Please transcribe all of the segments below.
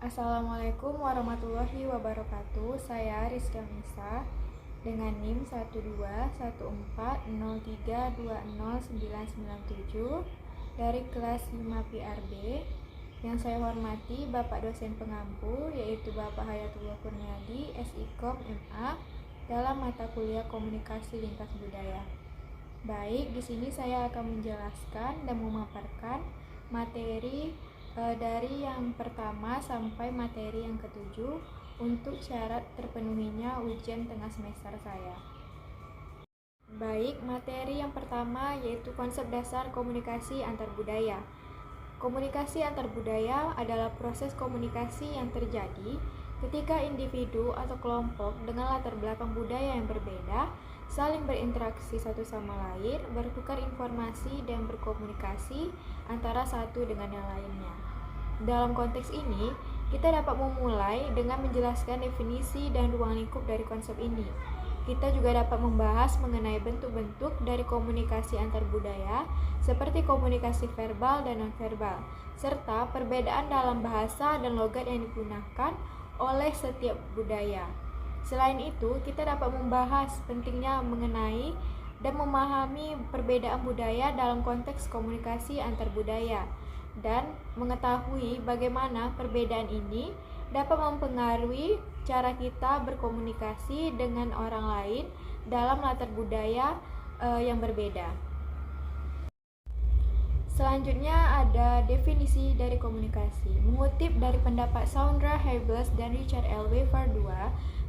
Assalamualaikum warahmatullahi wabarakatuh. Saya Rizka Misa dengan NIM 12140320997 dari kelas 5 PRB. Yang saya hormati Bapak dosen pengampu yaitu Bapak Hayatullah Kurniadi, SIKOM MA dalam mata kuliah Komunikasi Lintas Budaya. Baik, di sini saya akan menjelaskan dan memaparkan materi dari yang pertama sampai materi yang ketujuh untuk syarat terpenuhinya ujian tengah semester saya. Baik, materi yang pertama yaitu konsep dasar komunikasi antar budaya. Komunikasi antar budaya adalah proses komunikasi yang terjadi ketika individu atau kelompok dengan latar belakang budaya yang berbeda saling berinteraksi satu sama lain, bertukar informasi dan berkomunikasi antara satu dengan yang lainnya. Dalam konteks ini, kita dapat memulai dengan menjelaskan definisi dan ruang lingkup dari konsep ini. Kita juga dapat membahas mengenai bentuk-bentuk dari komunikasi antar budaya, seperti komunikasi verbal dan nonverbal, serta perbedaan dalam bahasa dan logat yang digunakan oleh setiap budaya. Selain itu, kita dapat membahas pentingnya mengenai dan memahami perbedaan budaya dalam konteks komunikasi antar budaya dan mengetahui bagaimana perbedaan ini dapat mempengaruhi cara kita berkomunikasi dengan orang lain dalam latar budaya yang berbeda. Selanjutnya ada definisi dari komunikasi. Mengutip dari pendapat Saundra Hebels dan Richard L. Weaver II,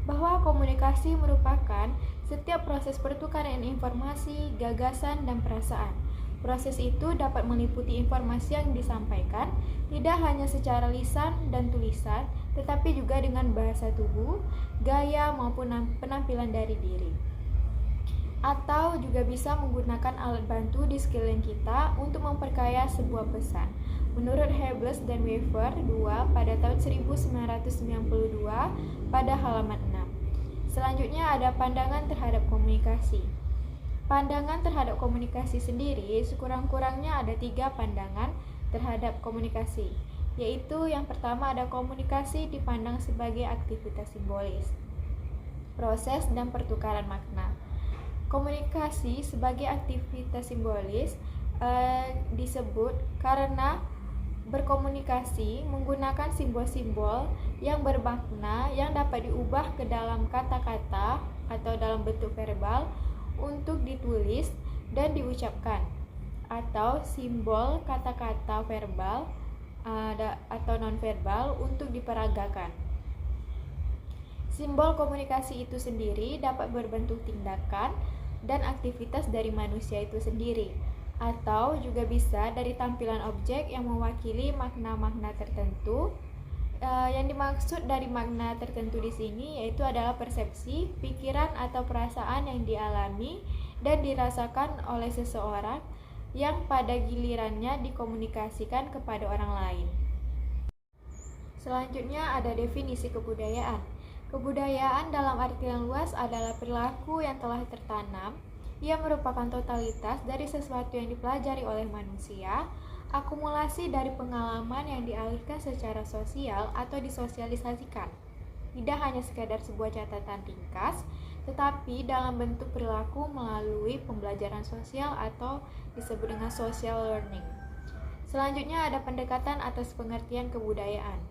bahwa komunikasi merupakan setiap proses pertukaran informasi, gagasan, dan perasaan. Proses itu dapat meliputi informasi yang disampaikan tidak hanya secara lisan dan tulisan, tetapi juga dengan bahasa tubuh, gaya, maupun penampilan dari diri. Atau juga bisa menggunakan alat bantu di sekeliling kita untuk memperkaya sebuah pesan. Menurut Hebels dan Weaver II pada tahun 1992 pada halaman 6. Selanjutnya ada pandangan terhadap komunikasi. Pandangan terhadap komunikasi sendiri sekurang-kurangnya ada 3 pandangan terhadap komunikasi, yaitu yang pertama ada komunikasi dipandang sebagai aktivitas simbolis, proses dan pertukaran makna. Komunikasi sebagai aktivitas simbolis disebut karena berkomunikasi menggunakan simbol-simbol yang bermakna yang dapat diubah ke dalam kata-kata atau dalam bentuk verbal untuk ditulis dan diucapkan, atau simbol kata-kata verbal atau nonverbal untuk diperagakan. Simbol komunikasi itu sendiri dapat berbentuk tindakan dan aktivitas dari manusia itu sendiri, atau juga bisa dari tampilan objek yang mewakili makna-makna tertentu. Yang dimaksud dari makna tertentu di sini yaitu adalah persepsi, pikiran atau perasaan yang dialami dan dirasakan oleh seseorang yang pada gilirannya dikomunikasikan kepada orang lain. Selanjutnya ada definisi kebudayaan. Kebudayaan dalam artian luas adalah perilaku yang telah tertanam, yang merupakan totalitas dari sesuatu yang dipelajari oleh manusia, akumulasi dari pengalaman yang dialihkan secara sosial atau disosialisasikan. Tidak hanya sekadar sebuah catatan ringkas, tetapi dalam bentuk perilaku melalui pembelajaran sosial atau disebut dengan social learning. Selanjutnya ada pendekatan atas pengertian kebudayaan.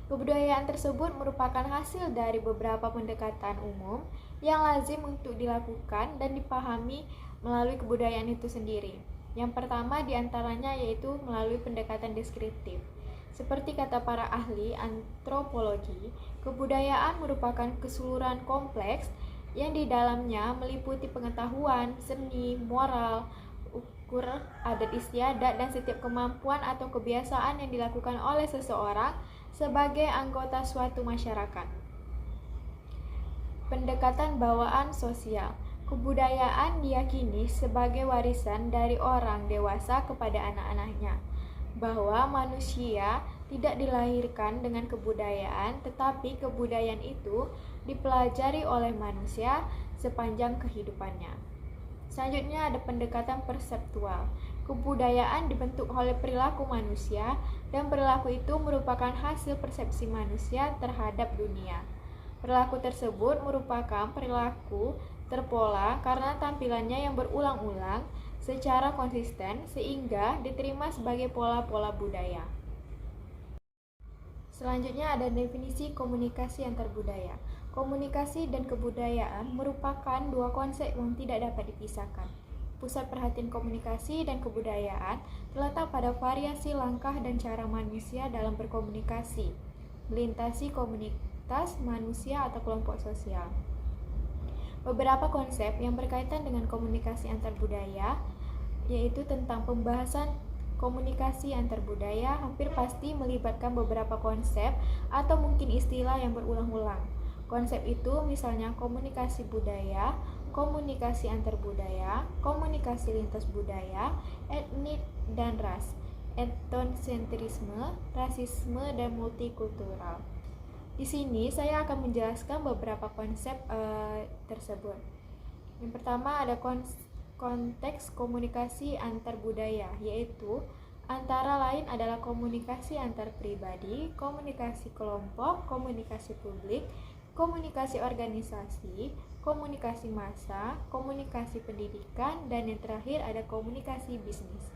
Kebudayaan tersebut merupakan hasil dari beberapa pendekatan umum yang lazim untuk dilakukan dan dipahami melalui kebudayaan itu sendiri. Yang pertama diantaranya yaitu melalui pendekatan deskriptif. Seperti kata para ahli antropologi, kebudayaan merupakan keseluruhan kompleks yang di dalamnya meliputi pengetahuan, seni, moral, ukur, adat istiadat, dan setiap kemampuan atau kebiasaan yang dilakukan oleh seseorang sebagai anggota suatu masyarakat. Pendekatan bawaan sosial. Kebudayaan diyakini sebagai warisan dari orang dewasa kepada anak-anaknya, bahwa manusia tidak dilahirkan dengan kebudayaan, tetapi kebudayaan itu dipelajari oleh manusia sepanjang kehidupannya. Selanjutnya ada pendekatan perseptual. Kebudayaan dibentuk oleh perilaku manusia dan perilaku itu merupakan hasil persepsi manusia terhadap dunia. Perilaku tersebut merupakan perilaku terpola karena tampilannya yang berulang-ulang secara konsisten sehingga diterima sebagai pola-pola budaya. Selanjutnya ada definisi komunikasi antar budaya. Komunikasi dan kebudayaan merupakan dua konsep yang tidak dapat dipisahkan. Pusat perhatian komunikasi dan kebudayaan terletak pada variasi langkah dan cara manusia dalam berkomunikasi, melintasi komunitas manusia atau kelompok sosial. Beberapa konsep yang berkaitan dengan komunikasi antar budaya, yaitu tentang pembahasan komunikasi antar budaya hampir pasti melibatkan beberapa konsep atau mungkin istilah yang berulang-ulang. Konsep itu misalnya komunikasi budaya, komunikasi antar budaya, komunikasi lintas budaya, etnik dan ras, etnosentrisme, rasisme, dan multikultural. Di sini saya akan menjelaskan beberapa konsep tersebut. Yang pertama ada konteks komunikasi antar budaya, yaitu antara lain adalah komunikasi antar pribadi, komunikasi kelompok, komunikasi publik, komunikasi organisasi, komunikasi massa, komunikasi pendidikan, dan yang terakhir ada komunikasi bisnis.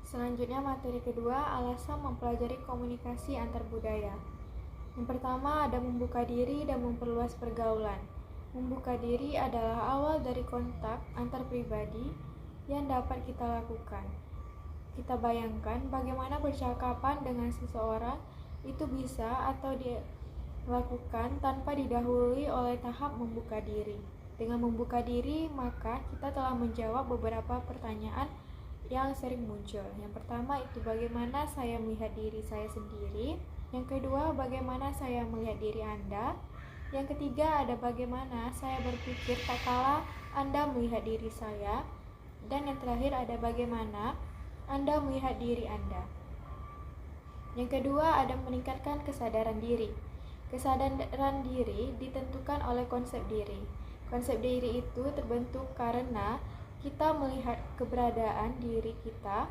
Selanjutnya materi kedua, alasan mempelajari komunikasi antar budaya. Yang pertama ada membuka diri dan memperluas pergaulan. Membuka diri adalah awal dari kontak antar pribadi yang dapat kita lakukan. Kita bayangkan bagaimana percakapan dengan seseorang itu bisa atau dilakukan tanpa didahului oleh tahap membuka diri. Dengan membuka diri, maka kita telah menjawab beberapa pertanyaan yang sering muncul. Yang pertama itu bagaimana saya melihat diri saya sendiri. Yang kedua, bagaimana saya melihat diri Anda. Yang ketiga ada bagaimana saya berpikir tak kala Anda melihat diri saya. Dan yang terakhir ada bagaimana Anda melihat diri Anda. Yang kedua ada meningkatkan kesadaran diri. Kesadaran diri ditentukan oleh konsep diri. Konsep diri itu terbentuk karena kita melihat keberadaan diri kita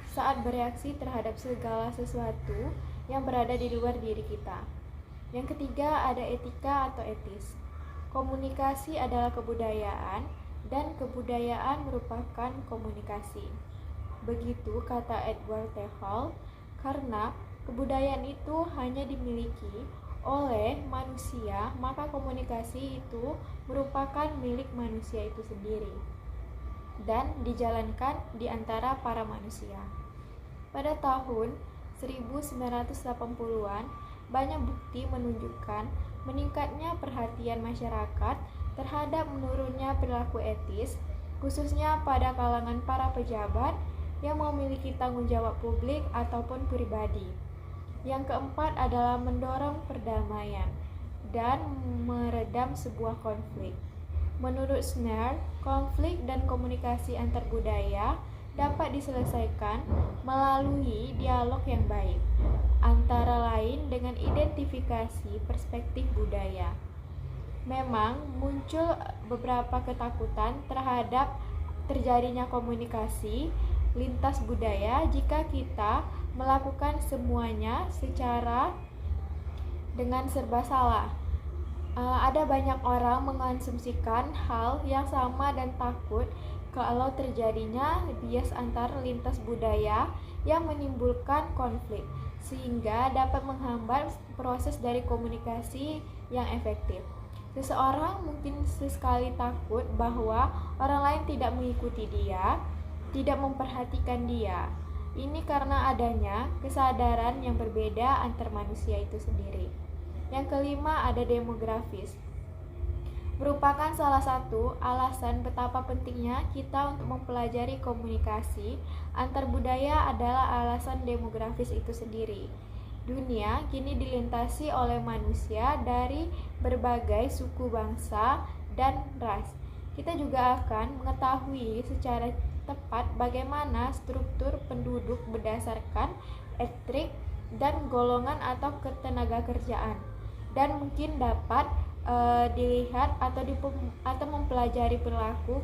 saat bereaksi terhadap segala sesuatu yang berada di luar diri kita. Yang ketiga ada etika atau etis. Komunikasi adalah kebudayaan dan kebudayaan merupakan komunikasi. Begitu kata Edward T. Hall, karena kebudayaan itu hanya dimiliki oleh manusia, maka komunikasi itu merupakan milik manusia itu sendiri dan dijalankan di antara para manusia. Pada tahun 1980-an, banyak bukti menunjukkan meningkatnya perhatian masyarakat terhadap menurunnya perilaku etis, khususnya pada kalangan para pejabat yang memiliki tanggung jawab publik ataupun pribadi. Yang keempat adalah mendorong perdamaian dan meredam sebuah konflik. Menurut Snare, konflik dan komunikasi antar budaya dapat diselesaikan melalui dialog yang baik, antara lain dengan identifikasi perspektif budaya. Memang muncul beberapa ketakutan terhadap terjadinya komunikasi lintas budaya jika kita melakukan semuanya secara dengan serba salah. Ada banyak orang mengonsumsikan hal yang sama dan takut kalau terjadinya bias antar lintas budaya yang menimbulkan konflik, sehingga dapat menghambat proses dari komunikasi yang efektif. Seseorang mungkin sesekali takut bahwa orang lain tidak mengikuti dia, tidak memperhatikan dia. Ini karena adanya kesadaran yang berbeda antar manusia itu sendiri. Yang kelima ada demografis. Merupakan salah satu alasan betapa pentingnya kita untuk mempelajari komunikasi antar budaya adalah alasan demografis itu sendiri. Dunia kini dilintasi oleh manusia dari berbagai suku bangsa dan ras. Kita juga akan mengetahui secara tepat bagaimana struktur penduduk berdasarkan etnik dan golongan atau ketenaga kerjaan, dan mungkin dapat dilihat atau mempelajari perilaku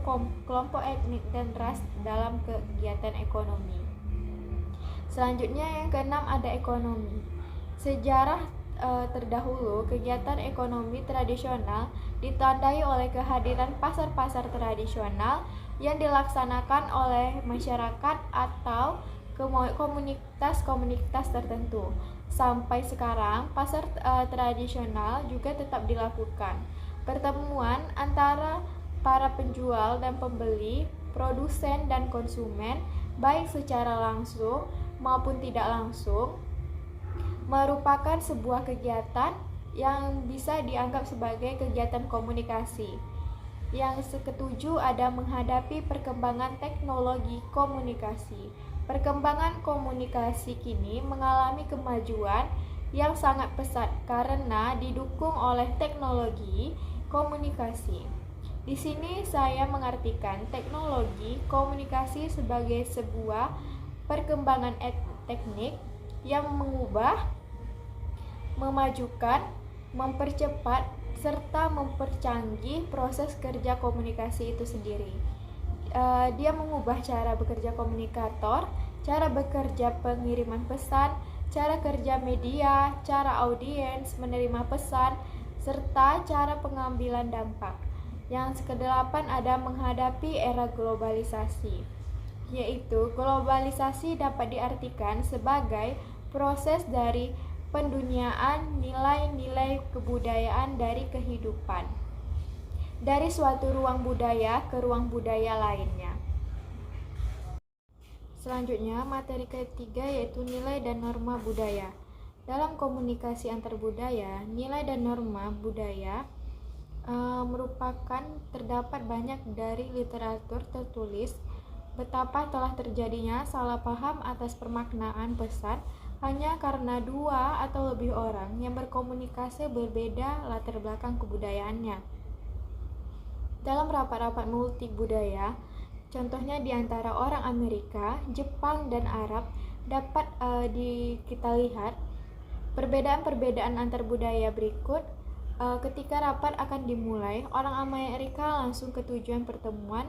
kelompok etnik dan ras dalam kegiatan ekonomi. Selanjutnya yang keenam ada ekonomi. Sejarah terdahulu, kegiatan ekonomi tradisional ditandai oleh kehadiran pasar-pasar tradisional yang dilaksanakan oleh masyarakat atau komunitas-komunitas tertentu. Sampai sekarang, pasar tradisional juga tetap dilakukan. Pertemuan antara para penjual dan pembeli, produsen dan konsumen, baik secara langsung maupun tidak langsung, merupakan sebuah kegiatan yang bisa dianggap sebagai kegiatan komunikasi. Yang ketujuh ada menghadapi perkembangan teknologi komunikasi. Perkembangan komunikasi kini mengalami kemajuan yang sangat pesat karena didukung oleh teknologi komunikasi. Di sini saya mengartikan teknologi komunikasi sebagai sebuah perkembangan teknik yang mengubah, memajukan, mempercepat, serta mempercanggih proses kerja komunikasi itu sendiri. Dia mengubah cara bekerja komunikator, cara bekerja pengiriman pesan, cara kerja media, cara audiens menerima pesan, serta cara pengambilan dampak. Yang kedelapan ada menghadapi era globalisasi, yaitu globalisasi dapat diartikan sebagai proses dari penduniaan nilai-nilai kebudayaan dari kehidupan dari suatu ruang budaya ke ruang budaya lainnya. Selanjutnya, materi ketiga yaitu nilai dan norma budaya. Dalam komunikasi antar budaya, nilai dan norma budaya merupakan terdapat banyak dari literatur tertulis betapa telah terjadinya salah paham atas permaknaan pesan hanya karena dua atau lebih orang yang berkomunikasi berbeda latar belakang kebudayaannya. Dalam rapat-rapat multi budaya, contohnya di antara orang Amerika, Jepang, dan Arab, dapat kita lihat perbedaan-perbedaan antar budaya berikut. Ketika rapat akan dimulai, orang Amerika langsung ke tujuan pertemuan.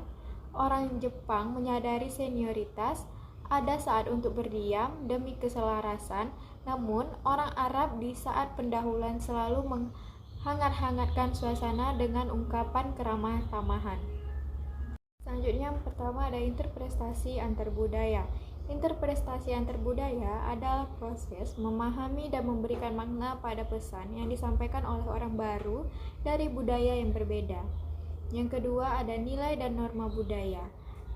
Orang Jepang menyadari senioritas, ada saat untuk berdiam demi keselarasan. Namun, orang Arab di saat pendahuluan selalu menghangat-hangatkan suasana dengan ungkapan keramah tamahan. Selanjutnya, yang pertama ada interpretasi antar budaya. Interpretasi antar budaya adalah proses memahami dan memberikan makna pada pesan yang disampaikan oleh orang baru dari budaya yang berbeda. Yang kedua ada nilai dan norma budaya.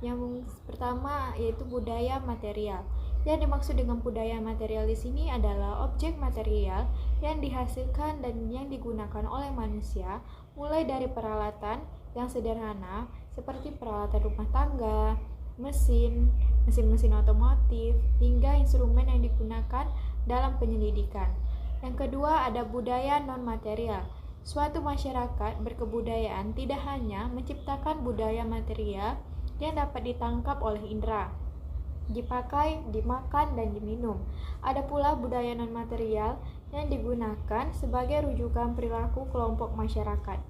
Yang pertama yaitu budaya material. Yang dimaksud dengan budaya material di sini adalah objek material yang dihasilkan dan yang digunakan oleh manusia, mulai dari peralatan yang sederhana seperti peralatan rumah tangga, mesin otomotif, hingga instrumen yang digunakan dalam penyelidikan. Yang kedua ada budaya non-material. Suatu masyarakat berkebudayaan tidak hanya menciptakan budaya material yang dapat ditangkap oleh indera, dipakai, dimakan, dan diminum. Ada pula budaya non-material yang digunakan sebagai rujukan perilaku kelompok masyarakat.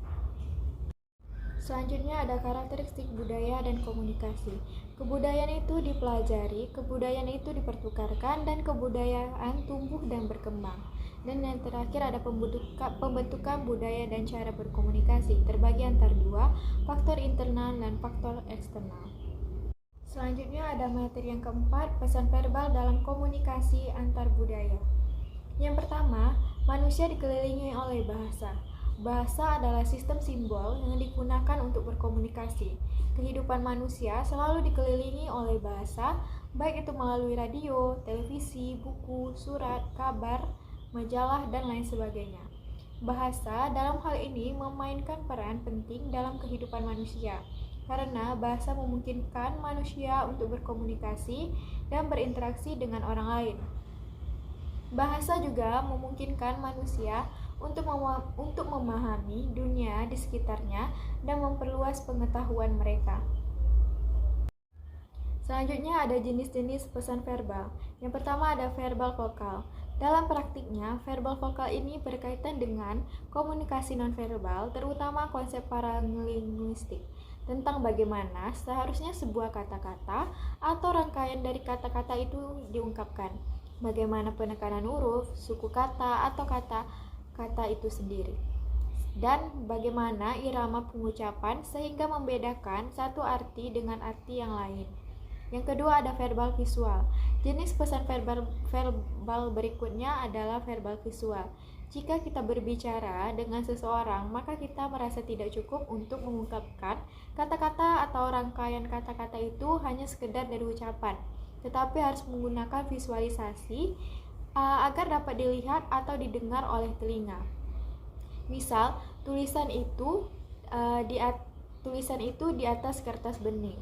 Selanjutnya ada karakteristik budaya dan komunikasi. Kebudayaan itu dipelajari, kebudayaan itu dipertukarkan, dan kebudayaan tumbuh dan berkembang. Dan yang terakhir ada pembentukan budaya dan cara berkomunikasi, terbagi antara dua, faktor internal dan faktor eksternal. Selanjutnya ada materi yang keempat, pesan verbal dalam komunikasi antar budaya. Yang pertama, manusia dikelilingi oleh bahasa. Bahasa adalah sistem simbol yang digunakan untuk berkomunikasi. Kehidupan manusia selalu dikelilingi oleh bahasa, baik itu melalui radio, televisi, buku, surat, kabar, majalah, dan lain sebagainya. Bahasa dalam hal ini memainkan peran penting dalam kehidupan manusia, karena bahasa memungkinkan manusia untuk berkomunikasi dan berinteraksi dengan orang lain. Bahasa juga memungkinkan manusia untuk memahami dunia di sekitarnya dan memperluas pengetahuan mereka. Selanjutnya ada jenis-jenis pesan verbal. Yang pertama ada verbal vokal. Dalam praktiknya, verbal vokal ini berkaitan dengan komunikasi nonverbal, terutama konsep paralinguistik. tentang bagaimana seharusnya sebuah kata-kata atau rangkaian dari kata-kata itu diungkapkan, bagaimana penekanan huruf, suku kata atau kata-kata itu sendiri, dan bagaimana irama pengucapan sehingga membedakan satu arti dengan arti yang lain. Yang kedua ada verbal visual. Jenis pesan verbal berikutnya adalah verbal visual. Jika kita berbicara dengan seseorang, maka kita merasa tidak cukup untuk mengungkapkan kata-kata atau rangkaian kata-kata itu hanya sekedar dari ucapan, tetapi harus menggunakan visualisasi agar dapat dilihat atau didengar oleh telinga. Misal, tulisan itu di atas kertas bening.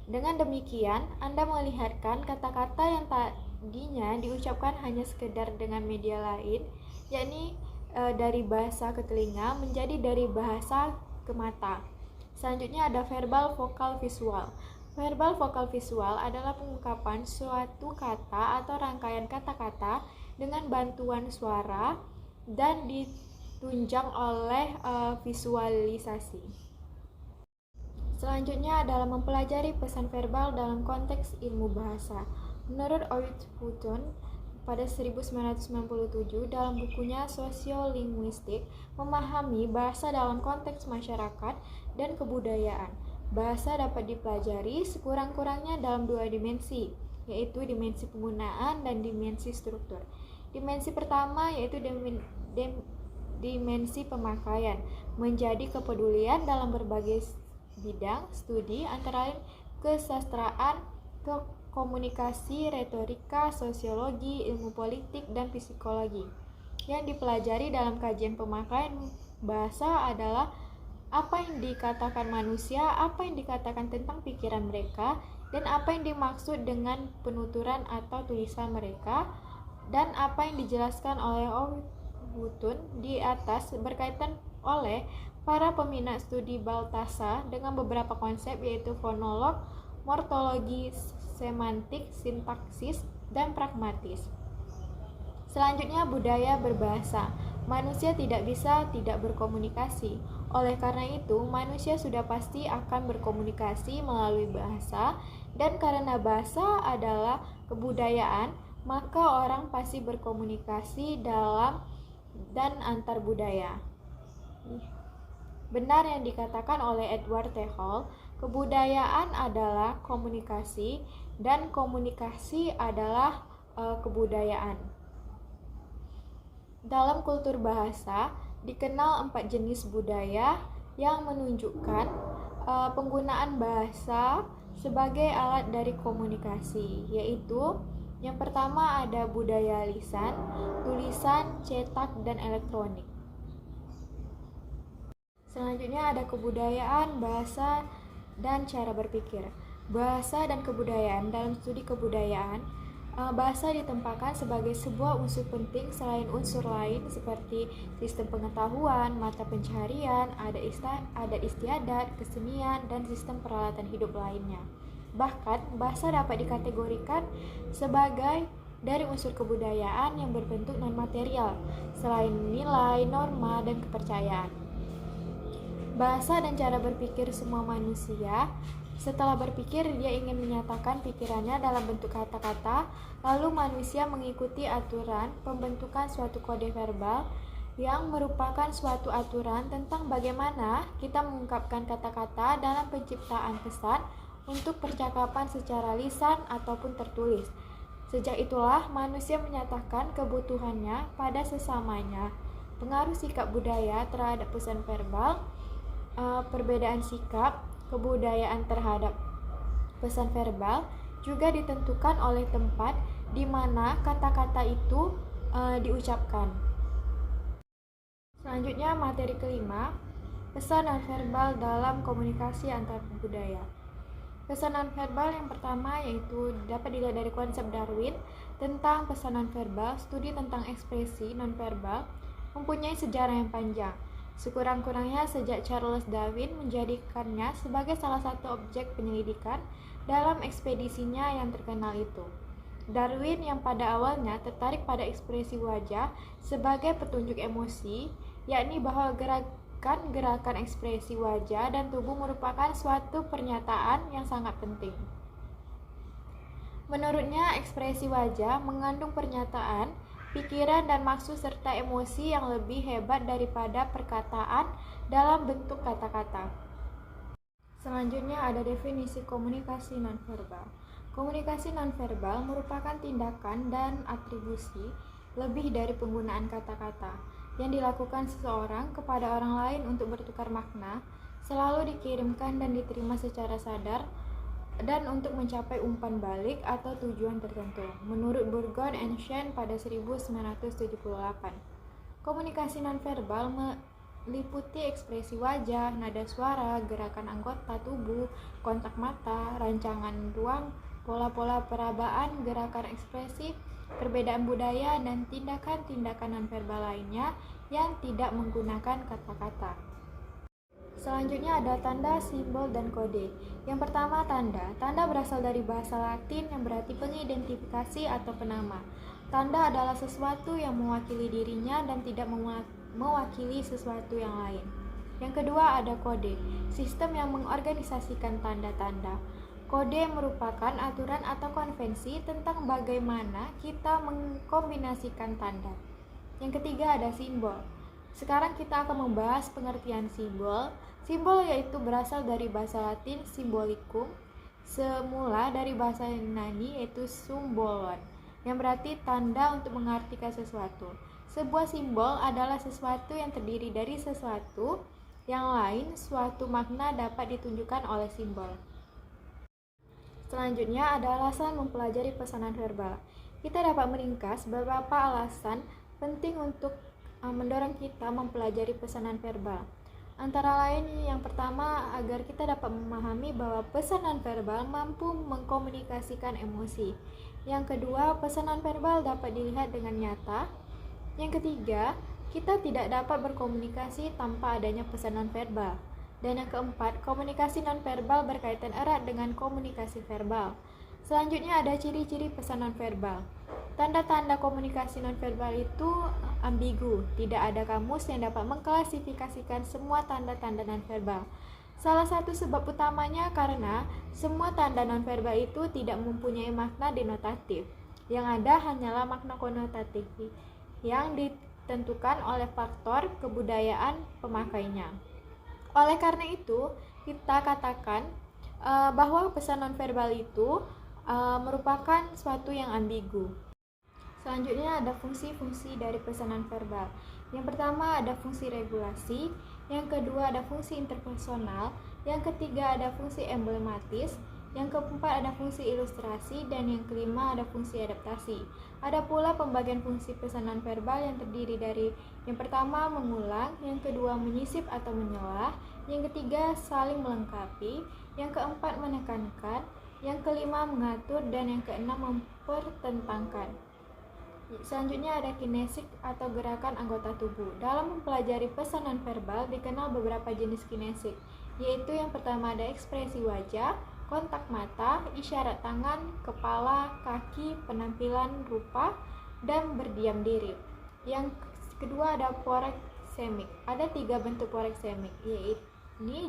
Dengan demikian, Anda melihatkan kata-kata yang tadinya diucapkan hanya sekedar dengan media lain, yakni dari bahasa ke telinga menjadi dari bahasa ke mata. Selanjutnya ada verbal vokal visual. Verbal vokal visual adalah pengungkapan suatu kata atau rangkaian kata-kata dengan bantuan suara dan ditunjang oleh visualisasi. Selanjutnya adalah mempelajari pesan verbal dalam konteks ilmu bahasa. Menurut Ovid Hutton pada 1997 dalam bukunya Sosiolinguistik, memahami bahasa dalam konteks masyarakat dan kebudayaan. Bahasa dapat dipelajari sekurang-kurangnya dalam dua dimensi, yaitu dimensi penggunaan dan dimensi struktur. Dimensi pertama yaitu dimensi pemakaian, menjadi kepedulian dalam berbagai bidang studi antara lain kesastraan, komunikasi, retorika, sosiologi, ilmu politik, dan psikologi. Yang dipelajari dalam kajian pemakaian bahasa adalah apa yang dikatakan manusia, apa yang dikatakan tentang pikiran mereka, dan apa yang dimaksud dengan penuturan atau tulisan mereka, dan apa yang dijelaskan oleh Hutton di atas berkaitan oleh para peminat studi Balthasar dengan beberapa konsep yaitu fonolog, morfologi, semantik, sintaksis, dan pragmatis. Selanjutnya budaya berbahasa. Manusia tidak bisa tidak berkomunikasi. Oleh karena itu, manusia sudah pasti akan berkomunikasi melalui bahasa, dan karena bahasa adalah kebudayaan, maka orang pasti berkomunikasi dalam dan antar budaya. Benar yang dikatakan oleh Edward T. Hall, kebudayaan adalah komunikasi dan komunikasi adalah kebudayaan. Dalam kultur bahasa, dikenal 4 jenis budaya yang menunjukkan penggunaan bahasa sebagai alat dari komunikasi, yaitu yang pertama ada budaya lisan, tulisan, cetak, dan elektronik. Selanjutnya ada kebudayaan, bahasa, dan cara berpikir. Bahasa dan kebudayaan. Dalam studi kebudayaan, bahasa ditempatkan sebagai sebuah unsur penting selain unsur lain seperti sistem pengetahuan, mata pencaharian, adat istiadat, kesenian, dan sistem peralatan hidup lainnya. Bahkan, bahasa dapat dikategorikan sebagai dari unsur kebudayaan yang berbentuk non-material, selain nilai, norma, dan kepercayaan. Bahasa dan cara berpikir semua manusia. Setelah berpikir, dia ingin menyatakan pikirannya dalam bentuk kata-kata, lalu manusia mengikuti aturan pembentukan suatu kode verbal yang merupakan suatu aturan tentang bagaimana kita mengungkapkan kata-kata dalam penciptaan pesan untuk percakapan secara lisan ataupun tertulis. Sejak itulah manusia menyatakan kebutuhannya pada sesamanya. Pengaruh sikap budaya terhadap pesan verbal. Perbedaan sikap kebudayaan terhadap pesan verbal juga ditentukan oleh tempat di mana kata-kata itu diucapkan. Selanjutnya materi kelima, pesan nonverbal dalam komunikasi antar budaya. Pesan nonverbal yang pertama yaitu dapat dilihat dari konsep Darwin tentang pesan nonverbal. Studi tentang ekspresi nonverbal mempunyai sejarah yang panjang. Sekurang-kurangnya sejak Charles Darwin menjadikannya sebagai salah satu objek penyelidikan dalam ekspedisinya yang terkenal itu. Darwin yang pada awalnya tertarik pada ekspresi wajah sebagai petunjuk emosi, yakni bahwa mengartikan gerakan ekspresi wajah dan tubuh merupakan suatu pernyataan yang sangat penting. Menurutnya, ekspresi wajah mengandung pernyataan, pikiran, dan maksud serta emosi yang lebih hebat daripada perkataan dalam bentuk kata-kata. Selanjutnya ada definisi komunikasi nonverbal. Komunikasi nonverbal merupakan tindakan dan atribusi lebih dari penggunaan kata-kata yang dilakukan seseorang kepada orang lain untuk bertukar makna, selalu dikirimkan dan diterima secara sadar dan untuk mencapai umpan balik atau tujuan tertentu. Menurut Burgon and Shen pada 1978, komunikasi nonverbal meliputi ekspresi wajah, nada suara, gerakan anggota tubuh, kontak mata, rancangan ruang, pola-pola perabaan, gerakan ekspresi, perbedaan budaya, dan tindakan-tindakan nonverbal lainnya yang tidak menggunakan kata-kata. Selanjutnya ada tanda, simbol, dan kode. Yang pertama, tanda. Tanda berasal dari bahasa Latin yang berarti pengidentifikasi atau penama. Tanda adalah sesuatu yang mewakili dirinya dan tidak mewakili sesuatu yang lain. Yang kedua ada kode, sistem yang mengorganisasikan tanda-tanda. Kode merupakan aturan atau konvensi tentang bagaimana kita mengkombinasikan tanda. Yang ketiga ada simbol. Sekarang kita akan membahas pengertian simbol. Simbol yaitu berasal dari bahasa Latin symbolicum, semula dari bahasa Yunani yaitu symbolon, yang berarti tanda untuk mengartikan sesuatu. Sebuah simbol adalah sesuatu yang terdiri dari sesuatu yang lain, suatu makna dapat ditunjukkan oleh simbol. Selanjutnya ada alasan mempelajari pesanan verbal. Kita dapat meringkas beberapa alasan penting untuk mendorong kita mempelajari pesanan verbal. Antara lain yang pertama, agar kita dapat memahami bahwa pesanan verbal mampu mengkomunikasikan emosi. Yang kedua, pesanan verbal dapat dilihat dengan nyata. Yang ketiga, kita tidak dapat berkomunikasi tanpa adanya pesanan verbal. Dan yang keempat, komunikasi nonverbal berkaitan erat dengan komunikasi verbal. Selanjutnya ada ciri-ciri pesan nonverbal. Tanda-tanda komunikasi nonverbal itu ambigu. Tidak ada kamus yang dapat mengklasifikasikan semua tanda-tanda nonverbal. Salah satu sebab utamanya karena semua tanda nonverbal itu tidak mempunyai makna denotatif. Yang ada hanyalah makna konotatif yang ditentukan oleh faktor kebudayaan pemakainya. Oleh karena itu, kita katakan bahwa pesan nonverbal itu merupakan suatu yang ambigu. Selanjutnya ada fungsi-fungsi dari pesan nonverbal. Yang pertama ada fungsi regulasi, yang kedua ada fungsi interpersonal, yang ketiga ada fungsi emblematis, yang keempat ada fungsi ilustrasi, dan yang kelima ada fungsi adaptasi. Ada pula pembagian fungsi pesan nonverbal yang terdiri dari yang pertama mengulang, yang kedua menyisip atau menyelah, yang ketiga saling melengkapi, yang keempat menekankan, yang kelima mengatur, dan yang keenam mempertentangkan. Selanjutnya ada kinesik atau gerakan anggota tubuh. Dalam mempelajari pesan nonverbal dikenal beberapa jenis kinesik, yaitu yang pertama ada ekspresi wajah, kontak mata, isyarat tangan, kepala, kaki, penampilan rupa, dan berdiam diri. Yang kedua ada proxemik. Ada 3 bentuk proxemik, yaitu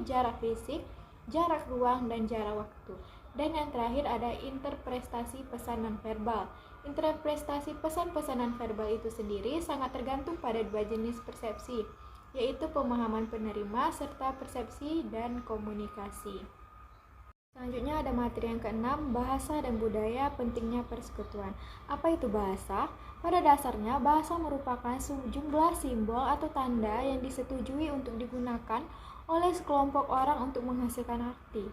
jarak fisik, jarak ruang, dan jarak waktu. Dan yang terakhir ada interpretasi pesan nonverbal. Interpretasi pesan-pesan nonverbal itu sendiri sangat tergantung pada 2 jenis persepsi, yaitu pemahaman penerima serta persepsi dan komunikasi. Selanjutnya ada materi yang keenam, bahasa dan budaya, pentingnya persekutuan. Apa itu bahasa? Pada dasarnya, bahasa merupakan sejumlah simbol atau tanda yang disetujui untuk digunakan oleh sekelompok orang untuk menghasilkan arti.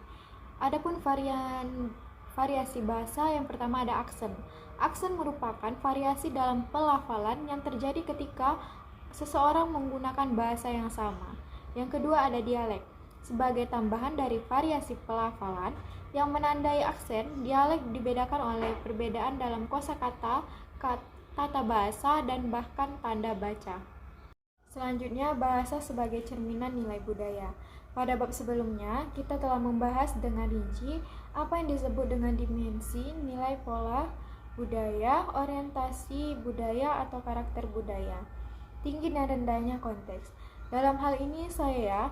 Adapun variasi bahasa, yang pertama ada aksen. Aksen merupakan variasi dalam pelafalan yang terjadi ketika seseorang menggunakan bahasa yang sama. Yang kedua ada dialek. Sebagai tambahan dari variasi pelafalan yang menandai aksen, dialek dibedakan oleh perbedaan dalam kosakata, tata bahasa, dan bahkan tanda baca. Selanjutnya, bahasa sebagai cerminan nilai budaya. Pada bab sebelumnya, kita telah membahas dengan rinci apa yang disebut dengan dimensi, nilai pola budaya, orientasi budaya atau karakter budaya, tinggi dan rendahnya konteks. Dalam hal ini saya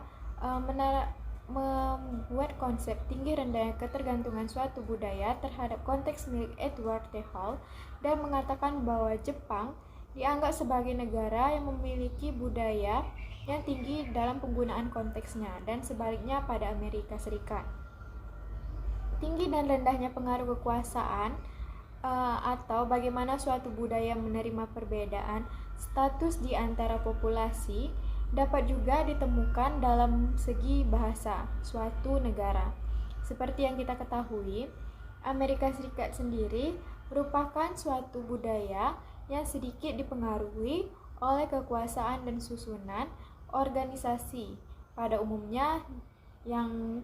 membuat konsep tinggi rendahnya ketergantungan suatu budaya terhadap konteks milik Edward T. Hall dan mengatakan bahwa Jepang dianggap sebagai negara yang memiliki budaya yang tinggi dalam penggunaan konteksnya dan sebaliknya pada Amerika Serikat. Tinggi dan rendahnya pengaruh kekuasaan atau bagaimana suatu budaya menerima perbedaan status di antara populasi dapat juga ditemukan dalam segi bahasa suatu negara. Seperti yang kita ketahui, Amerika Serikat sendiri merupakan suatu budaya yang sedikit dipengaruhi oleh kekuasaan dan susunan organisasi pada umumnya yang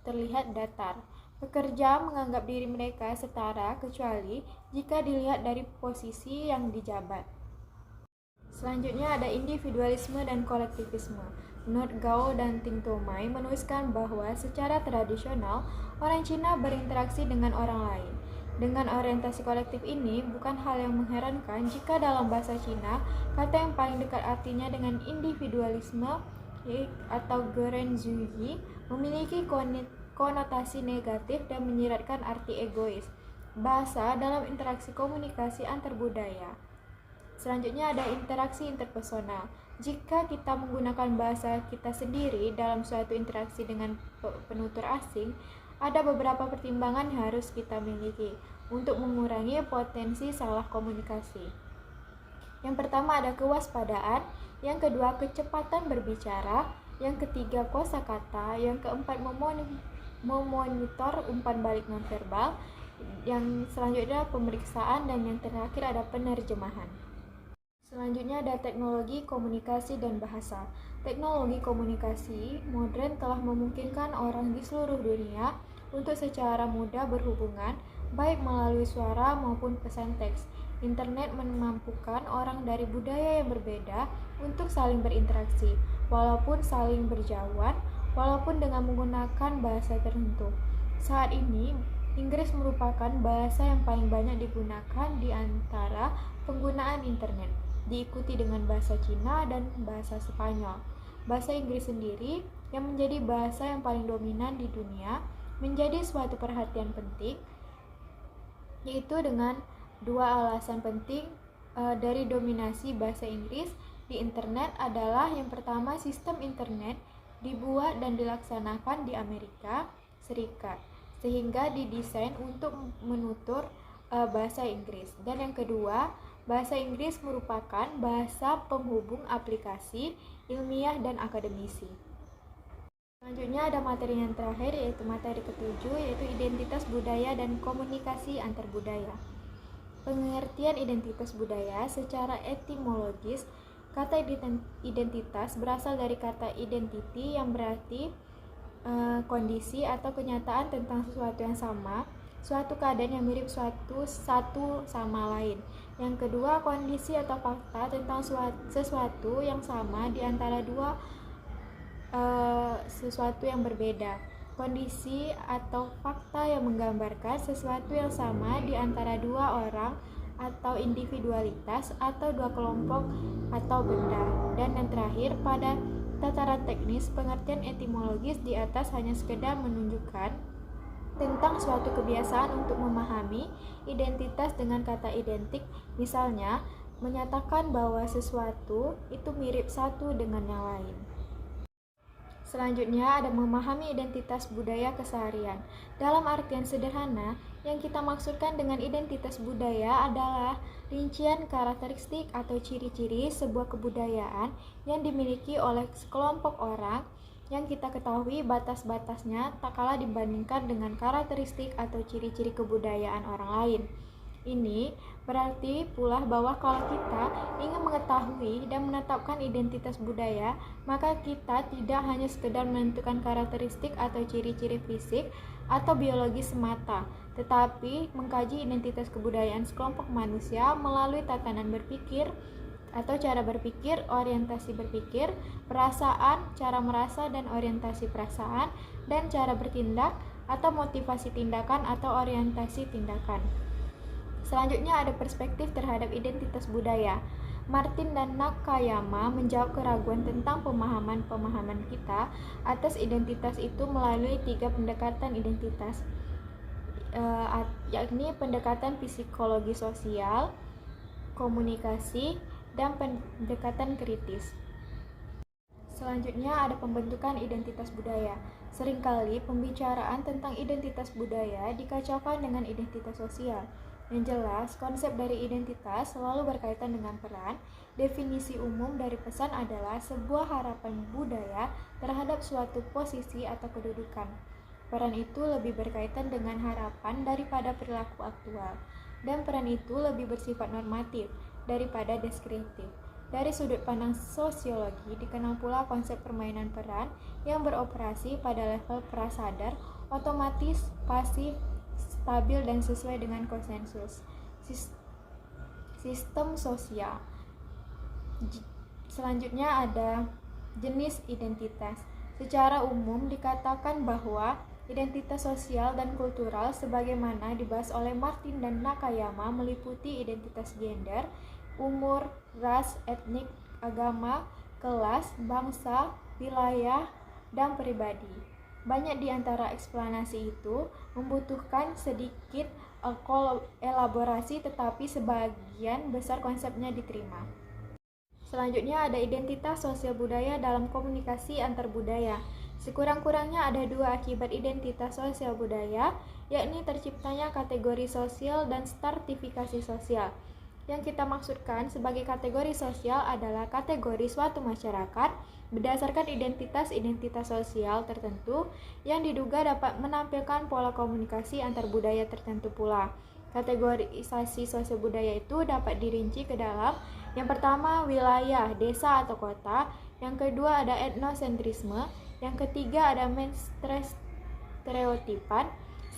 terlihat datar. Pekerja menganggap diri mereka setara kecuali jika dilihat dari posisi yang dijabat. Selanjutnya ada individualisme dan kolektivisme. Menurut Gao dan Ting Tomai menuliskan bahwa secara tradisional orang Cina berinteraksi dengan orang lain. Dengan orientasi kolektif ini bukan hal yang mengherankan jika dalam bahasa Cina kata yang paling dekat artinya dengan individualisme atau Guerenzhuyi memiliki konotasi negatif dan menyiratkan arti egois. Bahasa dalam interaksi komunikasi antar budaya. Selanjutnya ada interaksi interpersonal. Jika kita menggunakan bahasa kita sendiri dalam suatu interaksi dengan penutur asing, ada beberapa pertimbangan yang harus kita miliki untuk mengurangi potensi salah komunikasi. Yang pertama ada kewaspadaan, yang kedua kecepatan berbicara, yang ketiga kosakata, yang keempat memonitor umpan balik nonverbal, yang selanjutnya pemeriksaan, dan yang terakhir ada penerjemahan. Selanjutnya ada teknologi komunikasi dan bahasa. Teknologi komunikasi modern telah memungkinkan orang di seluruh dunia untuk secara mudah berhubungan, baik melalui suara maupun pesan teks. Internet memampukan orang dari budaya yang berbeda untuk saling berinteraksi, walaupun saling berjauhan, walaupun dengan menggunakan bahasa tertentu. Saat ini, Inggris merupakan bahasa yang paling banyak digunakan di antara penggunaan internet, diikuti dengan bahasa Cina dan bahasa Spanyol. Bahasa Inggris sendiri yang menjadi bahasa yang paling dominan di dunia menjadi suatu perhatian penting, yaitu dengan dua alasan penting dari dominasi bahasa Inggris di internet adalah yang pertama, sistem internet dibuat dan dilaksanakan di Amerika Serikat sehingga didesain untuk menutur bahasa Inggris, dan yang kedua, bahasa Inggris merupakan bahasa penghubung aplikasi, ilmiah, dan akademisi. Selanjutnya ada materi yang terakhir, yaitu materi ketujuh, yaitu identitas budaya dan komunikasi antar budaya. Pengertian identitas budaya secara etimologis, kata identitas berasal dari kata identity yang berarti kondisi atau kenyataan tentang sesuatu yang sama, suatu keadaan yang mirip satu sama lain. Yang kedua, kondisi atau fakta tentang sesuatu yang sama di antara dua sesuatu yang berbeda. Kondisi atau fakta yang menggambarkan sesuatu yang sama di antara dua orang atau individualitas atau dua kelompok atau benda. Dan yang terakhir, pada tataran teknis, pengertian etimologis di atas hanya sekedar menunjukkan tentang suatu kebiasaan untuk memahami identitas dengan kata identik, misalnya menyatakan bahwa sesuatu itu mirip satu dengan yang lain. Selanjutnya ada memahami identitas budaya keseharian. Dalam artian sederhana, yang kita maksudkan dengan identitas budaya adalah rincian karakteristik atau ciri-ciri sebuah kebudayaan yang dimiliki oleh sekelompok orang yang kita ketahui batas-batasnya tak kalah dibandingkan dengan karakteristik atau ciri-ciri kebudayaan orang lain. Ini berarti pula bahwa kalau kita ingin mengetahui dan menetapkan identitas budaya, maka kita tidak hanya sekedar menentukan karakteristik atau ciri-ciri fisik atau biologi semata, tetapi mengkaji identitas kebudayaan sekelompok manusia melalui tatanan berpikir atau cara berpikir, orientasi berpikir, perasaan, cara merasa dan orientasi perasaan, dan cara bertindak atau motivasi tindakan atau orientasi tindakan. Selanjutnya ada perspektif terhadap identitas budaya. Martin dan Nakayama menjawab keraguan tentang pemahaman kita atas identitas itu melalui 3 pendekatan identitas, yakni pendekatan psikologi sosial, komunikasi, dan pendekatan kritis. Selanjutnya ada pembentukan identitas budaya. Seringkali pembicaraan tentang identitas budaya dikacaukan dengan identitas sosial. Yang jelas, konsep dari identitas selalu berkaitan dengan peran. Definisi umum dari pesan adalah sebuah harapan budaya terhadap suatu posisi atau kedudukan. Peran itu lebih berkaitan dengan harapan daripada perilaku aktual, dan peran itu lebih bersifat normatif daripada deskriptif. Dari sudut pandang sosiologi, dikenal pula konsep permainan peran yang beroperasi pada level prasadar, otomatis, pasif, stabil, dan sesuai dengan konsensus sistem sosial. Selanjutnya ada jenis identitas. Secara umum dikatakan bahwa identitas sosial dan kultural sebagaimana dibahas oleh Martin dan Nakayama meliputi identitas gender, umur, ras, etnik, agama, kelas, bangsa, wilayah, dan pribadi. Banyak di antara eksplanasi itu membutuhkan sedikit elaborasi, tetapi sebagian besar konsepnya diterima. Selanjutnya ada identitas sosial budaya dalam komunikasi antar budaya. Sekurang-kurangnya ada 2 akibat identitas sosial budaya, yakni terciptanya kategori sosial dan stratifikasi sosial. Yang kita maksudkan sebagai kategori sosial adalah kategori suatu masyarakat berdasarkan identitas-identitas sosial tertentu yang diduga dapat menampilkan pola komunikasi antar budaya tertentu pula. Kategorisasi sosial budaya itu dapat dirinci ke dalam: yang pertama, wilayah, desa atau kota; yang kedua ada etnosentrisme; yang ketiga ada stereotipan;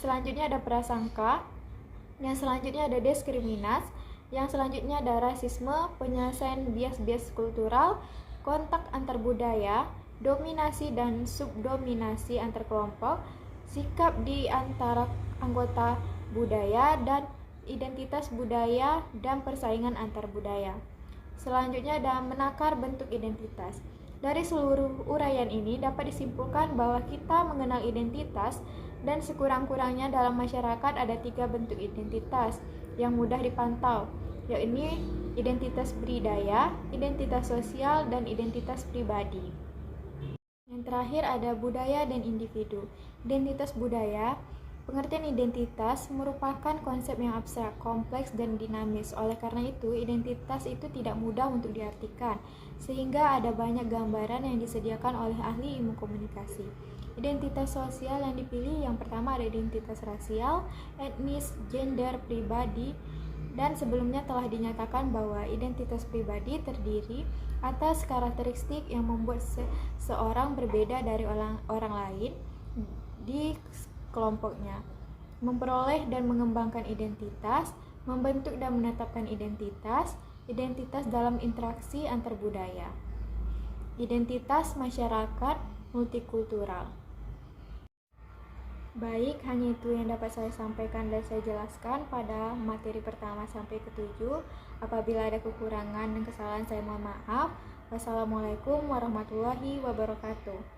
selanjutnya ada prasangka; yang selanjutnya ada diskriminasi; yang selanjutnya ada rasisme, penyelesaian bias-bias kultural, kontak antar budaya, dominasi dan subdominasi antar kelompok, sikap di antara anggota budaya, dan identitas budaya dan persaingan antar budaya. Selanjutnya ada menakar bentuk identitas. Dari seluruh uraian ini dapat disimpulkan bahwa kita mengenal identitas, dan sekurang-kurangnya dalam masyarakat ada 3 bentuk identitas yang mudah dipantau, yakni identitas budaya, identitas sosial, dan identitas pribadi. Yang terakhir ada budaya dan individu. Identitas budaya. Pengertian identitas merupakan konsep yang abstrak, kompleks, dan dinamis. Oleh karena itu, identitas itu tidak mudah untuk diartikan, sehingga ada banyak gambaran yang disediakan oleh ahli ilmu komunikasi. Identitas sosial yang dipilih yang pertama ada identitas rasial, etnis, gender, pribadi, dan sebelumnya telah dinyatakan bahwa identitas pribadi terdiri atas karakteristik yang membuat seseorang berbeda dari orang lain di kelompoknya, memperoleh dan mengembangkan identitas, membentuk dan menetapkan identitas, identitas dalam interaksi antar budaya, identitas masyarakat multikultural. Baik, hanya itu yang dapat saya sampaikan dan saya jelaskan pada materi pertama sampai ke-7. Apabila ada kekurangan dan kesalahan saya mohon maaf. Wassalamualaikum warahmatullahi wabarakatuh.